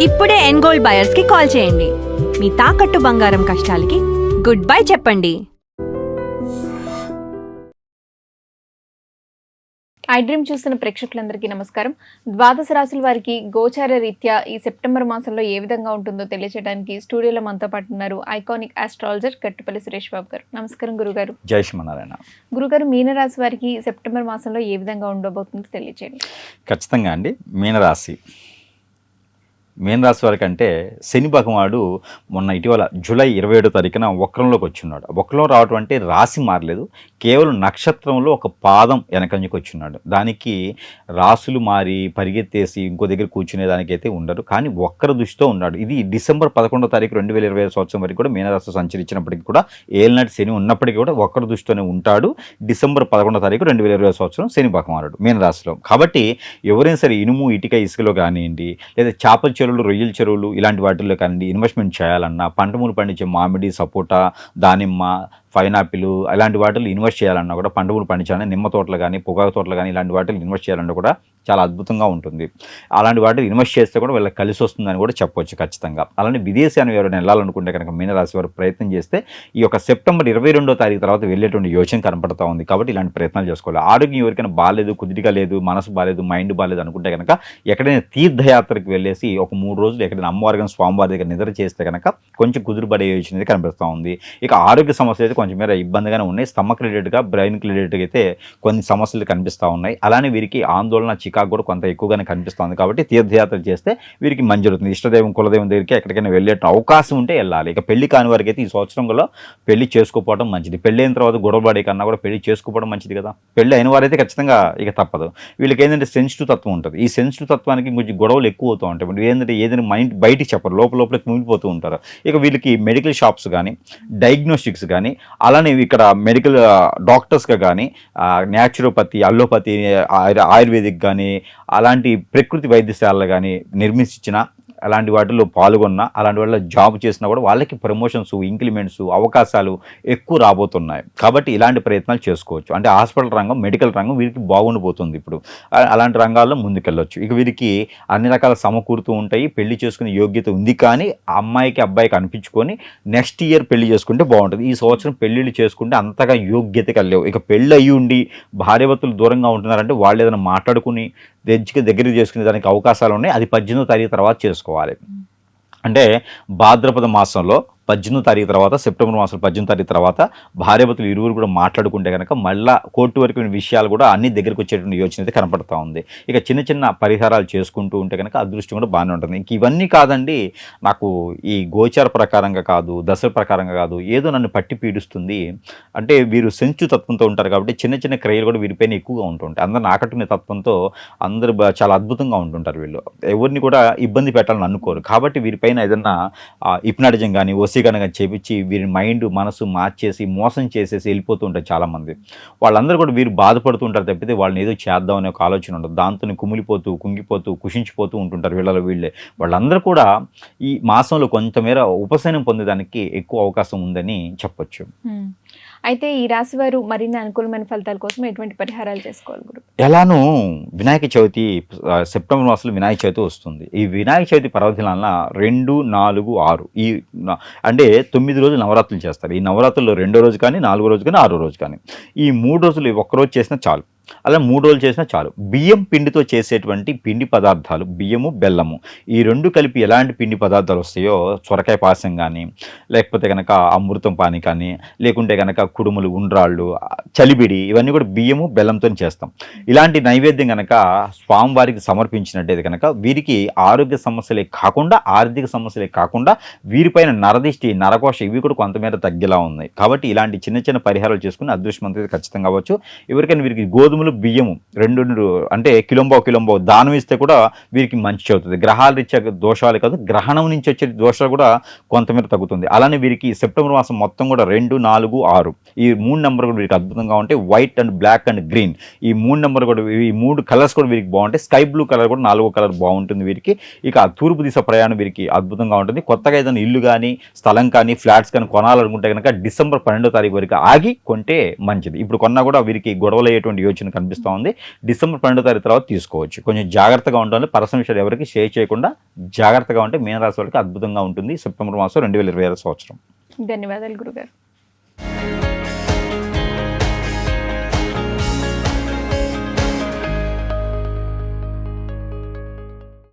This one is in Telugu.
ఇప్పుడే ఎన్గోల్డ్ బయర్స్ కి కాల్ చేయండి. మీ తాకట్టు బంగారం కష్టాలకి గుడ్ బై చెప్పండి. ఐ డ్రీమ్ చూస్తున్న ప్రేక్షకులందరికీ నమస్కారం. ద్వాదశ రాశుల వారికి గోచార రీత్యా ఈ సెప్టెంబర్ మాసంలో ఏ విధంగా ఉంటుందో తెలియజేయడానికి స్టూడియోలో మనతో పాటు ఉన్నారు ఐకానిక్ ఆస్ట్రాలజర్ గట్టుపల్లి సురేష్ బాబు గారు. నమస్కారం గురుగారు. జై శ్రీమన్నారాయణ. గురుగారు, మీనరాశి వారికి సెప్టెంబర్ మాసంలో ఏ విధంగా ఉండబోతుందో తెలియజేయండి. ఖచ్చితంగా అండి. మీనరాశి వారికి అంటే శని భగవానుడు మొన్న ఇటీవల జూలై 27వ తారీఖున వక్రంలోకి వచ్చున్నాడు. వక్రం రావటం అంటే రాశి మారలేదు, కేవలం నక్షత్రంలో ఒక పాదం వెనకంజకి వచ్చున్నాడు. దానికి రాసులు మారి పరిగెత్తేసి ఇంకో దగ్గర కూర్చునే దానికైతే ఉండరు, కానీ వక్ర దృష్టితో ఉన్నాడు. ఇది డిసెంబర్ 11వ తారీఖు 2020 సంవత్సరం వరకు కూడా మీనరాశి సంచరించినప్పటికీ కూడా ఏలినాటి శని ఉన్నప్పటికీ కూడా వక్ర దృష్టితోనే ఉంటాడు. డిసెంబర్ 11వ తారీఖు 2020 సంవత్సరం శని భగవానుడు మీనరాశిలో. కాబట్టి ఎవరైనా సరే ఇనుము ఇటుక ఇసుకలో కానివ్వండి, లేదా చేపల చెరువులు రొయ్యల చెరువులు ఇలాంటి వాటిల్లో కానివ్వండి ఇన్వెస్ట్మెంట్ చేయాలన్నా, పంటమూలు పండించే మామిడి, సపోటా, దానిమ్మ, పైనాపిల్ అలాంటి వాటిలో ఇన్వెస్ట్ చేయాలన్నా కూడా, పంటమూలు పండించాలన్నా, నిమ్మ తోటలు కానీ పొగాకు తోటలు కానీ ఇలాంటి వాటిలో ఇన్వెస్ట్ చేయాలన్నా కూడా చాలా అద్భుతంగా ఉంటుంది. అలాంటి వాటిలో ఇన్వెస్ట్ చేస్తే కూడా వీళ్ళకి కలిసి వస్తుందని కూడా చెప్పవచ్చు ఖచ్చితంగా. అలానే విదేశాన్ని ఎవరైనా వెళ్ళాలనుకుంటే కనుక మీనరాశి వారు ప్రయత్నం చేస్తే ఈ యొక్క సెప్టెంబర్ 22వ తారీఖు తర్వాత వెళ్ళేటువంటి యోచన కనపడతా ఉంది. కాబట్టి ఇలాంటి ప్రయత్నాలు చేసుకోవాలి. ఆరోగ్యం ఎవరికైనా బాగాలేదు, కుదిరిగా లేదు, మనసు బాగాలేదు, మైండ్ బాగాలేదు అనుకుంటే కనుక ఎక్కడైనా తీర్థయాత్రకు వెళ్ళేసి ఒక 3 రోజులు ఎక్కడైనా అమ్మవారి కానీ స్వామివారి దగ్గర నిద్ర చేస్తే కనుక కొంచెం కుదురుపడే యోచన అనేది కనిపిస్తూ ఉంది. ఇక ఆరోగ్య సమస్యలు అయితే కొంచెం మేర ఇబ్బందిగానే ఉన్నాయి. స్టమక్ రిలేటెడ్గా, బ్రెయిన్కి రిలేటెడ్గా అయితే కొన్ని సమస్యలు కనిపిస్తూ ఉన్నాయి. అలానే వీరికి ఆందోళన, చికాకు కూడా కొంత ఎక్కువగానే కనిపిస్తుంది. కాబట్టి తీర్థయాత్ర చేస్తే వీరికి మంచి జరుగుతుంది. ఇష్టదైవం, కులదైవం దగ్గరికి ఎక్కడికైనా వెళ్ళే అవకాశం ఉంటే వెళ్ళాలి. ఇక పెళ్లి కాని వారికి అయితే ఈ సంవత్సరంలో పెళ్లి చేసుకోవడం మంచిది. పెళ్లి అయిన తర్వాత గొడవపడే కన్నా కూడా పెళ్లి చేసుకోవడం మంచిది కదా. పెళ్లి అయిన వారైతే ఖచ్చితంగా ఇక తప్పదు. వీళ్ళకి ఏంటంటే సెన్సిటివ్ తత్వం ఉంటుంది. ఈ సెన్సిటివ్ తత్వానికి కొంచెం గొడవలు ఎక్కువ అవుతూ ఉంటాయి. ఏంటంటే ఏదైనా మైండ్ బయటికి చెప్పరు, లోపలకి మునిగిపోతూ ఉంటారు. ఇక వీళ్ళకి మెడికల్ షాప్స్ కానీ, డయాగ్నోస్టిక్స్ కానీ, అలానే ఇక్కడ మెడికల్ డాక్టర్స్గా కానీ, న్యాచురోపతి, అల్లోపతి, ఆయుర్వేదిక్ కానీ అలాంటి ప్రకృతి వైద్యశాలలు కానీ నిర్మించిన అలాంటి వాటిలో పాల్గొన్న, అలాంటి వాటిలో జాబ్ చేసినా కూడా వాళ్ళకి ప్రమోషన్స్, ఇంక్రిమెంట్స్, అవకాశాలు ఎక్కువ రాబోతున్నాయి. కాబట్టి ఇలాంటి ప్రయత్నాలు చేసుకోవచ్చు. అంటే హాస్పిటల్ రంగం, మెడికల్ రంగం వీరికి బాగుండిపోతుంది. ఇప్పుడు అలాంటి రంగాల్లో ముందుకెళ్ళొచ్చు. ఇక వీరికి అన్ని రకాల సమకూరుతూ ఉంటాయి. పెళ్లి చేసుకునే యోగ్యత ఉంది, కానీ అమ్మాయికి అబ్బాయికి అనిపించుకొని నెక్స్ట్ ఇయర్ పెళ్లి చేసుకుంటే బాగుంటుంది. ఈ సంవత్సరం పెళ్ళిళ్ళు చేసుకుంటే అంతగా యోగ్యతగా లేవు. ఇక పెళ్ళి అయ్యి ఉండి భార్యాభర్తలు దూరంగా ఉంటున్నారంటే వాళ్ళు ఏదైనా మాట్లాడుకుని దగ్గరికి చేసుకునే దానికి అవకాశాలు ఉన్నాయి. అది 18వ తారీఖు తర్వాత చేసుకోవాలి. అంటే భాద్రపద మాసంలో 18వ తారీఖు తర్వాత, సెప్టెంబర్ మాసం 18వ తారీఖు తర్వాత భార్యాభర్తలు ఇరువురు కూడా మాట్లాడుకుంటే కనుక మళ్ళీ కోర్టు వరకు విషయాలు కూడా అన్ని దగ్గరికి వచ్చేటువంటి యోచన అయితే కనపడుతూ ఉంది. ఇక చిన్న చిన్న పరిహారాలు చేసుకుంటూ ఉంటే కనుక అదృష్టం కూడా బాగానే ఉంటుంది. ఇంక ఇవన్నీ కాదండి, నాకు ఈ గోచార ప్రకారంగా కాదు, దశల ప్రకారంగా కాదు, ఏదో నన్ను పట్టి పీడిస్తుంది అంటే వీరు సెన్సిటివ్ తత్వంతో ఉంటారు. కాబట్టి చిన్న చిన్న క్రియలు కూడా వీరిపైన ఎక్కువగా ఉంటుంటాయి. అందరిని ఆకట్టుకునే తత్వంతో అందరూ చాలా అద్భుతంగా ఉంటుంటారు. వీళ్ళు ఎవరిని కూడా ఇబ్బంది పెట్టాలని అనుకోరు. కాబట్టి వీరిపైన ఏదన్నా హిప్నాటిజం కానీ, వశీకరణ చేపించి వీరి మైండ్, మనసు మార్చేసి మోసం చేసేసి వెళ్ళిపోతూ ఉంటారు చాలామంది. వాళ్ళందరూ కూడా వీరు బాధపడుతుంటారు తప్పితే వాళ్ళని ఏదో చేద్దామనే ఒక ఆలోచన ఉండదు. దాంతో కుమిలిపోతూ, కుంగిపోతూ, కుషించిపోతూ ఉంటుంటారు వీళ్ళే. వాళ్ళందరూ కూడా ఈ మాసంలో కొంతమేర ఉపశమనం పొందేదానికి ఎక్కువ అవకాశం ఉందని చెప్పొచ్చు. అయితే ఈ రాశి వారు మరిన్ని అనుకూలమైన ఫలితాల కోసం ఎటువంటి పరిహారాలు చేసుకోవాలి గురు? ఎలానూ వినాయక చవితి సెప్టెంబర్ మాసంలో వినాయక చవితి వస్తుంది. ఈ వినాయక చవితి పర్వదినాలన 2, 4, 6 ఈ అంటే 9 రోజులు నవరాత్రులు చేస్తారు. ఈ నవరాత్రుల్లో 2వ రోజు కానీ, 4వ రోజు కానీ, 6వ రోజు కానీ, ఈ 3 రోజులు ఒక్కరోజు చేసినా చాలు. అలా 3 రోజులు చేసినా చాలు. బియ్యం పిండితో చేసేటువంటి పిండి పదార్థాలు, బియ్యము, బెల్లము, ఈ 2 కలిపి ఎలాంటి పిండి పదార్థాలు వస్తాయో, సొరకాయ పాయసం కానీ, లేకపోతే కనుక అమృతం పాని కానీ, లేకుంటే కనుక కుడుములు, ఉండ్రాళ్ళు, చలిబిడి, ఇవన్నీ కూడా బియ్యము, బెల్లంతో చేస్తాం. ఇలాంటి నైవేద్యం కనుక స్వామివారికి సమర్పించినట్టయితే కనుక వీరికి ఆరోగ్య సమస్యలే కాకుండా, ఆర్థిక సమస్యలే కాకుండా వీరిపైన నరదిష్టి, నరకోశ ఇవి కూడా కొంతమేర తగ్గేలా ఉన్నాయి. కాబట్టి ఇలాంటి చిన్న చిన్న పరిహారాలు చేసుకుని అదృష్టవంతులు ఖచ్చితంగా అవ్వచ్చు. ఎవరికైనా వీరికి గోధుమలు, బియ్యము 2 అంటే కిలోంబో దానం ఇస్తే కూడా వీరికి మంచి అవుతుంది. గ్రహాల రీత్యా దోషాలు కాదు, గ్రహణం నుంచి వచ్చే దోషాలు కూడా కొంతమేర తగ్గుతుంది. అలానే వీరికి సెప్టెంబర్ మాసం మొత్తం కూడా 2, 4, 6 ఈ 3 నెంబర్ కూడా వీరికి అద్భుతంగా ఉంటాయి. White and black and green ఈ 3 నెంబర్ కూడా, ఈ 3 కలర్స్ కూడా వీరికి బాగుంటాయి. స్కై బ్లూ కలర్ కూడా 4వ కలర్ బాగుంటుంది వీరికి. ఇక తూర్పు దిశ ప్రయాణం వీరికి అద్భుతంగా ఉంటుంది. కొత్తగా ఏదైనా ఇల్లు కానీ, స్థలం కానీ, ఫ్లాట్స్ కానీ కొనాలనుకుంటే కనుక డిసెంబర్ 12వ తారీఖు వరకు ఆగి కొంటే మంచిది. ఇప్పుడు కొన్నా కూడా వీరికి గొడవలు అయ్యేటువంటి యోచన సూచన కనిపిస్తూ ఉంది. డిసెంబర్ 12వ తారీఖు తర్వాత తీసుకోవచ్చు. కొంచెం జాగ్రత్తగా ఉండాలి. పర్సనల్ విషయాలు ఎవరికి షేర్ చేయకుండా జాగ్రత్తగా ఉంటే మీనరాశి వాళ్ళకి అద్భుతంగా ఉంటుంది సెప్టెంబర్ మాసం 2026 సంవత్సరం. ధన్యవాదాలు గురుగారు.